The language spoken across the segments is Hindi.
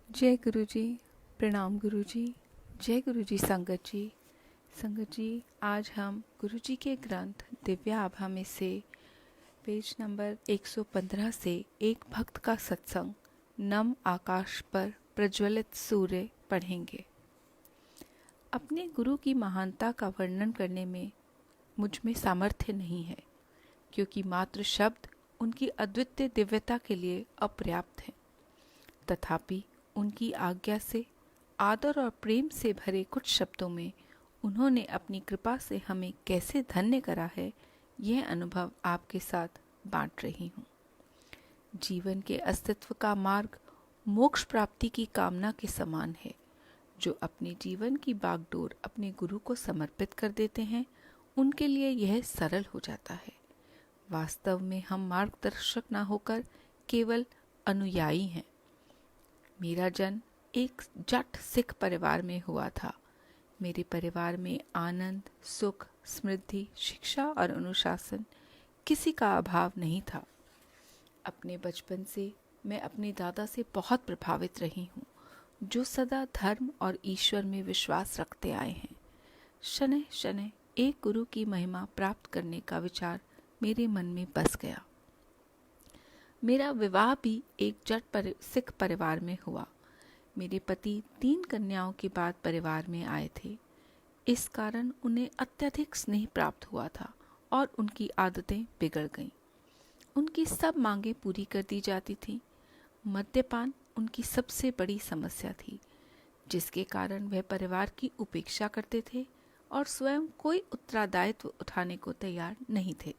जय गुरु जी। प्रणाम गुरु जी। जय गुरु जी। संगत जी, आज हम गुरु जी के ग्रंथ दिव्य आभा में से पेज नंबर 115 से एक भक्त का सत्संग नम आकाश पर प्रज्वलित सूर्य पढ़ेंगे। अपने गुरु की महानता का वर्णन करने में मुझ में सामर्थ्य नहीं है, क्योंकि मात्र शब्द उनकी अद्वितीय दिव्यता के लिए अपर्याप्त हैं। तथापि उनकी आज्ञा से आदर और प्रेम से भरे कुछ शब्दों में उन्होंने अपनी कृपा से हमें कैसे धन्य करा है, यह अनुभव आपके साथ बांट रही हूँ। जीवन के अस्तित्व का मार्ग मोक्ष प्राप्ति की कामना के समान है। जो अपने जीवन की बागडोर अपने गुरु को समर्पित कर देते हैं, उनके लिए यह सरल हो जाता है। वास्तव में हम मार्गदर्शक न होकर केवल अनुयायी हैं। मेरा जन्म एक जट सिख परिवार में हुआ था। मेरे परिवार में आनंद, सुख, समृद्धि, शिक्षा और अनुशासन किसी का अभाव नहीं था। अपने बचपन से मैं अपने दादा से बहुत प्रभावित रही हूँ, जो सदा धर्म और ईश्वर में विश्वास रखते आए हैं। शनैः शनैः एक गुरु की महिमा प्राप्त करने का विचार मेरे मन में बस गया। मेरा विवाह भी एक जट सिख परिवार में हुआ। मेरे पति 3 कन्याओं के बाद परिवार में आए थे। इस कारण उन्हें अत्यधिक स्नेह प्राप्त हुआ था और उनकी आदतें बिगड़ गईं। उनकी सब मांगें पूरी कर दी जाती थीं। मद्यपान उनकी सबसे बड़ी समस्या थी, जिसके कारण वह परिवार की उपेक्षा करते थे और स्वयं कोई उत्तरदायित्व उठाने को तैयार नहीं थे।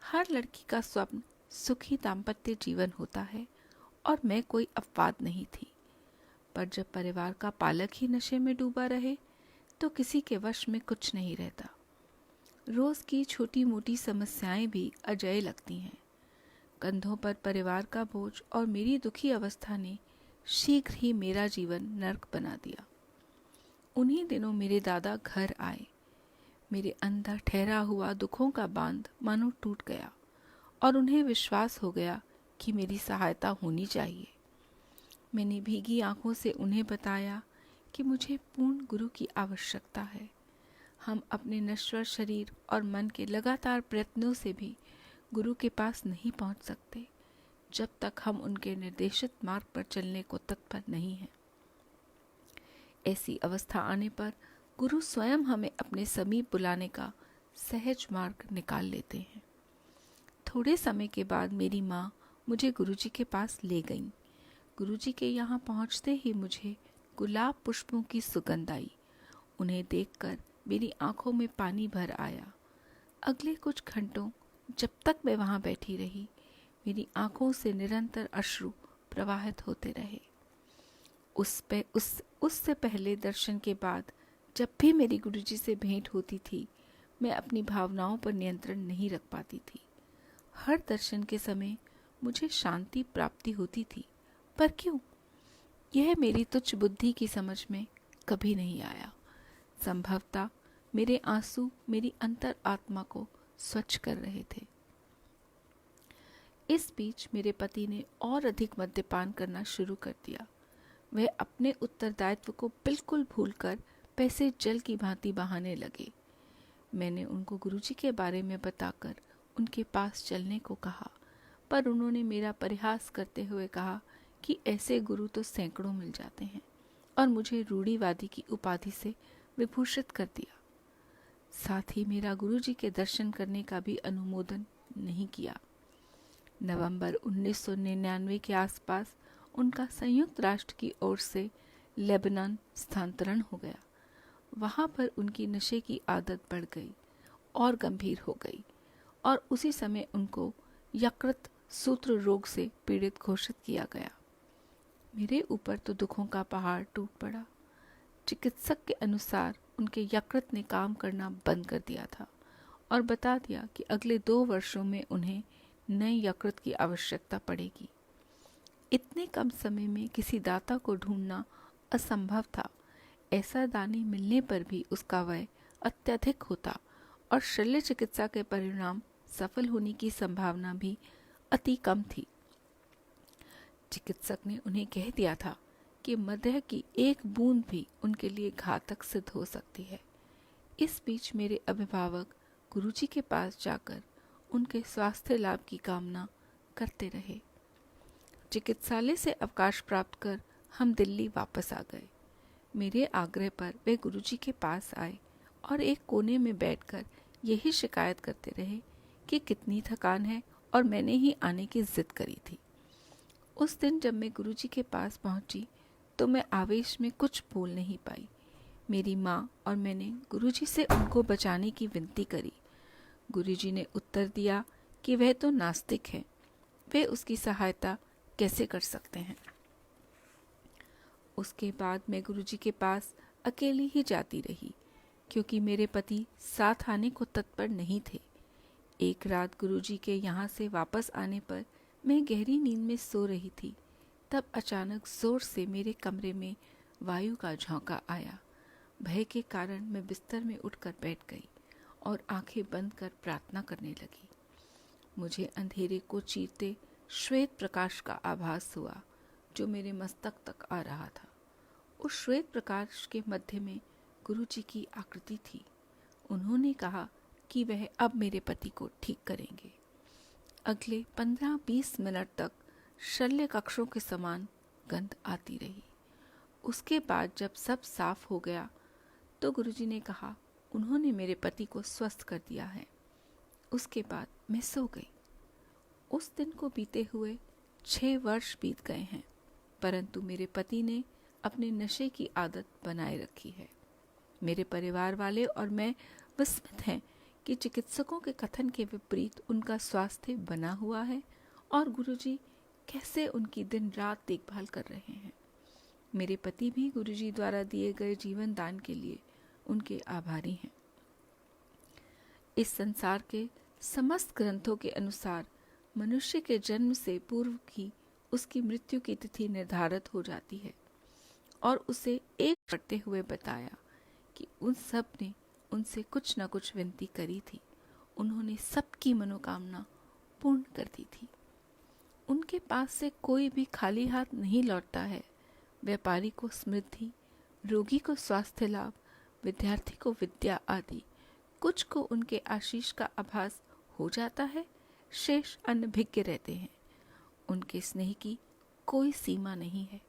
हर लड़की का स्वप्न सुखी दाम्पत्य जीवन होता है और मैं कोई अपवाद नहीं थी। पर जब परिवार का पालक ही नशे में डूबा रहे तो किसी के वश में कुछ नहीं रहता। रोज की छोटी मोटी समस्याएं भी अजेय लगती हैं। कंधों पर परिवार का बोझ और मेरी दुखी अवस्था ने शीघ्र ही मेरा जीवन नर्क बना दिया। उन्हीं दिनों मेरे दादा घर आए। मेरे अंदर ठहरा हुआ दुखों का बांध मानो टूट गया और उन्हें विश्वास हो गया कि मेरी सहायता होनी चाहिए। मैंने भीगी आंखों से उन्हें बताया कि मुझे पूर्ण गुरु की आवश्यकता है। हम अपने नश्वर शरीर और मन के लगातार प्रयत्नों से भी गुरु के पास नहीं पहुंच सकते, जब तक हम उनके निर्देशित मार्ग पर चलने को तत्पर नहीं हैं। ऐसी अवस्था आने पर गुरु स्वयं हमें अपने समीप बुलाने का सहज मार्ग निकाल लेते हैं। थोड़े समय के बाद मेरी माँ मुझे गुरुजी के पास ले गईं। गुरुजी के यहाँ पहुँचते ही मुझे गुलाब पुष्पों की सुगंध आई। उन्हें देखकर मेरी आंखों में पानी भर आया। अगले कुछ घंटों जब तक मैं वहाँ बैठी रही, मेरी आंखों से निरंतर अश्रु प्रवाहित होते रहे। उससे पहले दर्शन के बाद जब भी मेरी गुरुजी से भेंट होती थी, मैं अपनी भावनाओं पर नियंत्रण नहीं रख पाती थी। हर दर्शन के समय मुझे शांति प्राप्ति होती थी, पर क्यों? यह मेरी तुच्छ बुद्धि की समझ में कभी नहीं आया। संभवतः मेरे आंसू मेरी अंतर आत्मा को स्वच्छ कर रहे थे। इस बीच मेरे पति ने और अधिक मद्यपान करना शुरू कर दिया। वह अपने उत्तरदायित्व को बिल्कुल भूलकर पैसे जल की भांति बहाने लगे। मैंने उनको गुरुजी के बारे में बताकर उनके पास चलने को कहा, पर उन्होंने मेरा परिहास करते हुए कहा कि ऐसे गुरु तो सैकड़ों मिल जाते हैं, और मुझे रूढ़िवादी की उपाधि से विभूषित कर दिया। साथ ही मेरा गुरुजी के दर्शन करने का भी अनुमोदन नहीं किया। नवंबर 1999 के आसपास उनका संयुक्त राष्ट्र की ओर से लेबनान स्थानांतरण हो गया। वहाँ पर उनकी नशे की आदत बढ़ गई और गंभीर हो गई, और उसी समय उनको यकृत सूत्र रोग से पीड़ित घोषित किया गया। मेरे ऊपर तो दुखों का पहाड़ टूट पड़ा। चिकित्सक के अनुसार उनके यकृत ने काम करना बंद कर दिया था और बता दिया कि अगले 2 वर्षों में उन्हें नए यकृत की आवश्यकता पड़ेगी। इतने कम समय में किसी दाता को ढूंढना असंभव था। ऐसा दानी मिलने पर भी उसका व्यय अत्यधिक होता और शल्य चिकित्सा के परिणाम सफल होने की संभावना भी अति कम थी। चिकित्सक ने उन्हें कह दिया था कि मद्य की एक बूंद भी उनके लिए घातक सिद्ध हो सकती है। इस बीच मेरे अभिभावक गुरुजी के पास जाकर उनके स्वास्थ्य लाभ की कामना करते रहे। चिकित्सालय से अवकाश प्राप्त कर हम दिल्ली वापस आ गए। मेरे आग्रह पर वे गुरुजी के पास आए और एक कोने में बैठकर यही शिकायत करते रहे कि कितनी थकान है और मैंने ही आने की जिद करी थी। उस दिन जब मैं गुरुजी के पास पहुंची तो मैं आवेश में कुछ बोल नहीं पाई। मेरी माँ और मैंने गुरुजी से उनको बचाने की विनती करी। गुरुजी ने उत्तर दिया कि वह तो नास्तिक है, वे उसकी सहायता कैसे कर सकते हैं। उसके बाद मैं गुरुजी के पास अकेली ही जाती रही, क्योंकि मेरे पति साथ आने को तत्पर नहीं थे। एक रात गुरुजी के यहाँ से वापस आने पर मैं गहरी नींद में सो रही थी। तब अचानक जोर से मेरे कमरे में वायु का झोंका आया। भय के कारण मैं बिस्तर में उठकर बैठ गई और आंखें बंद कर प्रार्थना करने लगी। मुझे अंधेरे को चीरते श्वेत प्रकाश का आभास हुआ जो मेरे मस्तक तक आ रहा था। उस श्वेत प्रकाश के मध्य में गुरुजी की आकृति थी। उन्होंने कहा कि वह अब मेरे पति को ठीक करेंगे। अगले 15-20 मिनट तक शल्य कक्षों के समान गंध आती रही। उसके बाद जब सब साफ हो गया तो गुरुजी ने कहा उन्होंने मेरे पति को स्वस्थ कर दिया है। उसके बाद मैं सो गई। उस दिन को बीते हुए 6 वर्ष बीत गए हैं, परंतु मेरे पति ने अपने नशे की आदत बनाए रखी है। मेरे परिवार वाले और मैं विस्मित हैं कि चिकित्सकों के कथन के विपरीत उनका स्वास्थ्य बना हुआ है और गुरुजी कैसे उनकी दिन रात देखभाल कर रहे हैं। मेरे पति भी गुरुजी द्वारा दिए गए जीवन दान के लिए उनके आभारी हैं। इस संसार के समस्त ग्रंथों के अनुसार मनुष्य के जन्म से पूर्व ही उसकी मृत्यु की तिथि निर्धारित हो जाती है और उसे एक पढ़ते हुए बताया कि उन सब ने उनसे कुछ न कुछ विनती करी थी। उन्होंने सबकी मनोकामना पूर्ण कर दी थी। उनके पास से कोई भी खाली हाथ नहीं लौटता है। व्यापारी को समृद्धि, रोगी को स्वास्थ्य लाभ, विद्यार्थी को विद्या आदि, कुछ को उनके आशीष का आभास हो जाता है, शेष अनभिज्ञ रहते हैं। उनके स्नेह की कोई सीमा नहीं है।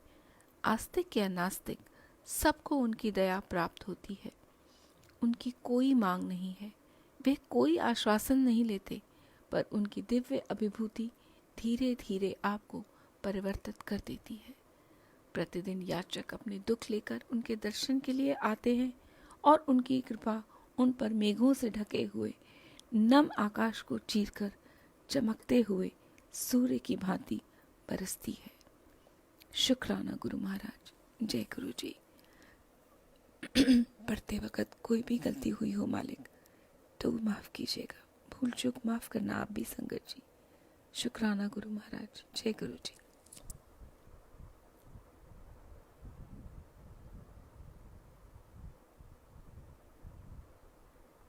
आस्तिक या नास्तिक सबको उनकी दया प्राप्त होती है। उनकी कोई मांग नहीं है, वे कोई आश्वासन नहीं लेते, पर उनकी दिव्य अभिभूति धीरे धीरे आपको परिवर्तित कर देती है। प्रतिदिन याचक अपने दुख लेकर उनके दर्शन के लिए आते हैं और उनकी कृपा उन पर मेघों से ढके हुए नम आकाश को चीरकर चमकते हुए सूर्य की भांति बरसती है। शुक्राना गुरु महाराज। जय गुरु जी। पढ़ते वक्त कोई भी गलती हुई हो मालिक तो माफ़ कीजिएगा। भूल चूक माफ़ करना आप भी संगत जी। शुक्राना गुरु महाराज। जय गुरु जी।